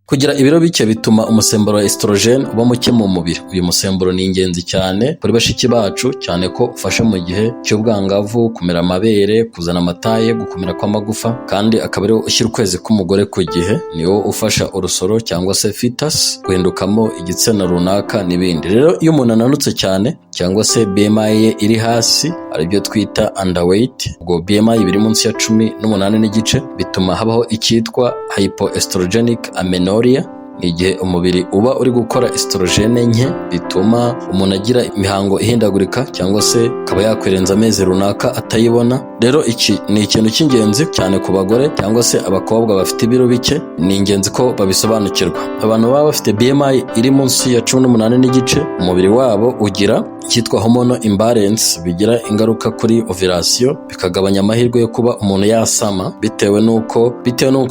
Kugira ibiro bike bituma umusemburo wa estrogen uba muke mu mubiri. Uyu musemburo ni ingenzi cyane kuri bashiki bacu, cyane ko ufasha mu gihe cy'ubwangavu, kumera amabere, kuzana amataye, gukomera kw'amagufa, kandi akaba ariwo ushyira ukwezi k'umugore ku gihe, niwo ufasha urusoro cyangwa se fetus guhindukamo igitsina runaka n'ibindi. Rero iyo umuntu ananutse cyane cyangwa se BMI ye iri hasi, aribyo twita underweight, ubwo BMI biri munsi ya 18 n'igice, bituma habaho icyitwa hypoestrogenic amenorrhea. Ni igihe umubiri uba uri gukora estrogene nke, bituma umuntu agira imihango ihindagurika cyangwa se akaba yakwirenza amezi runaka atayibona. Rero iki ni ikintu cy'ingenzi cyane ku bagore cyangwa se abakobwa bafite ibiro bike, ni ingenzi ko babisobanukirwa. Abantu baba bafite BMI iri munsi ya 18 n'igice, umubiri wabo ugira cyitwa hormonal imbalance, bigira ingaruka kuri ovulation, bikagabanya amahirwe yo kuba umuntu yasama, bitewe nuko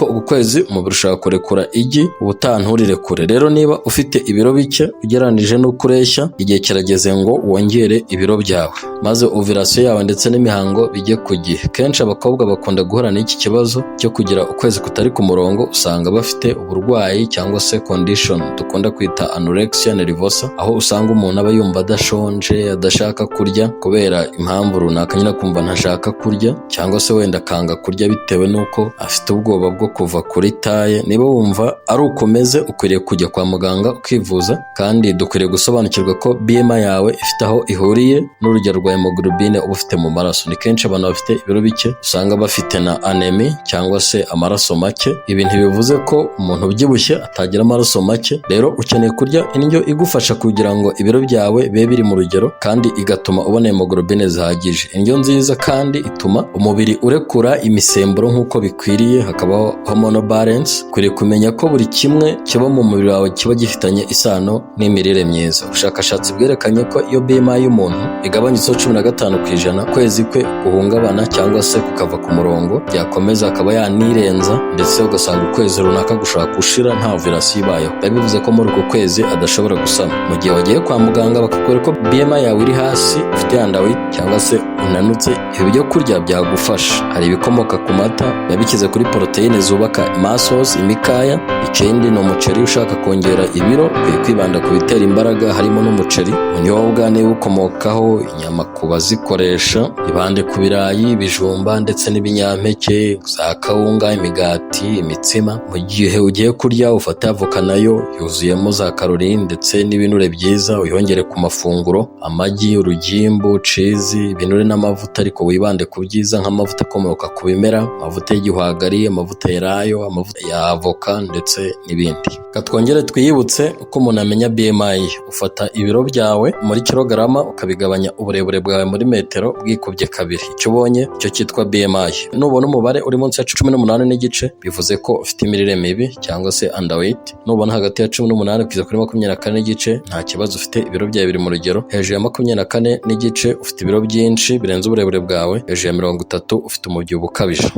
uku kwezi umubiri ushaka kurekura igi ubutanturire kure. Rero niba ufite ibiro bike ugereranije n'uko ureshya, igihe kirageze ngo wongere ibiro byawe, maze ovulation yawe ndetse n'imihango bijye ku gihe. Kenshi abakobwa bakunda guhura n'iki kibazo cyo kugira ukwezi kutari ku murongo, usanga bafite uburwayi cyangwa se condition dukunda kwita anorexia nervosa, aho usanga umuntu aba yumva adashonje, adashaka kurya kubera impamvu runaka, nyine kumva ntashaka kurya, cyangwa se wenda akanga kurya bitewe n'uko afite ubwoba bwo kuva kuri taye. Niba wumva ari ukomeze, ukwiriye kujya kwa muganga ukivuza, kandi dukwiriye gusobanukirwa ko BMI yawe ifite aho ihuriye n'urugero rwa hemoglobine uba ufite mu maraso. Ni kenshi abantu bafite ibiro bike usanga bafite na anemi cyangwa se amaraso make. Ibi ntibivuze ko umuntu ubyibushye atagira amaraso make. Rero ukeneye kurya indyo igufasha kugira ngo ibiro byawe bibe biri mu rugero, kandi igatuma ubona hemoglobine zihagije. Indyo nziza kandi ituma umubiri urekura imisemburo nk'uko bikwiriye, hakabaho hormonal balance. Ukwiriye kumenya ko buri kimwe kiba mu mubiri wawe kiba gifitanye isano n'imirire myiza. Ubushakashatsi bwerekanye ko iyo BMI y'umuntu igabanyutseho 15%, kwezi kwe guhungabana cyangwa se kukava ku murongo, byakomeza akaba yanirenza, ndetse ugasanga ukwezi runaka gushaka gushira nta ovulation ibayeho. Bivuze ko muri uko kwezi adashobora gusama. Mu gihe wagiye kwa muganga bakakwereka ko BMI yawe iri hasi, ufite underweight cyangwa se unanutse, ibi byo kurya byagufasha. Hari ibikomoka ku mata biba bikize kuri proteine zubaka muscles, imikaya. Ikindi ni umuceri. Ushaka kongera ibiro ukwiye kwibanda ku bitera imbaraga, harimo n'umuceri. Unyobwa niba ukomokaho, inyama ku bazikoresha, ibande ku birayi, ibijumba ndetse n'ibinyampeke, za kawunga, imigati, imitsima. Mu gihe ugiye kurya ufate avoka, nayo yuzuyemo za calories ndetse n'ibinure byiza, uyongere ku mafunguro, amagi, urugimbu, cheese, ibinure n'amavuta, ariko wibande ku byiza nk'amavuta akomoka ku bimera, amavuta y'igihwagari, amavuta y'elayo, amavuta ya avoka ndetse n'ibindi. Twongere twiyibutse uko umuntu amenya BMI. Ufata ibiro byawe muri kilograma ukabigabanya uburebure bwawe muri metero bwikubye kabiri. Icyo ubonye cyo cyitwa BMI. Nubona umubare uri munsi ya 18 n'igice, bivuze ko ufite imirire mibi cyangwa se underweight. Nubona hagati ya 18 kugeza kuri 24 n'igice, nta kibazo, ufite ibiro byawe biri mu rugero. Hejuru ya 24 n'igice ufite ibiro byinshi birenze uburebure bwawe. Hejuru ya 30 ufite umubyibuho ukabije.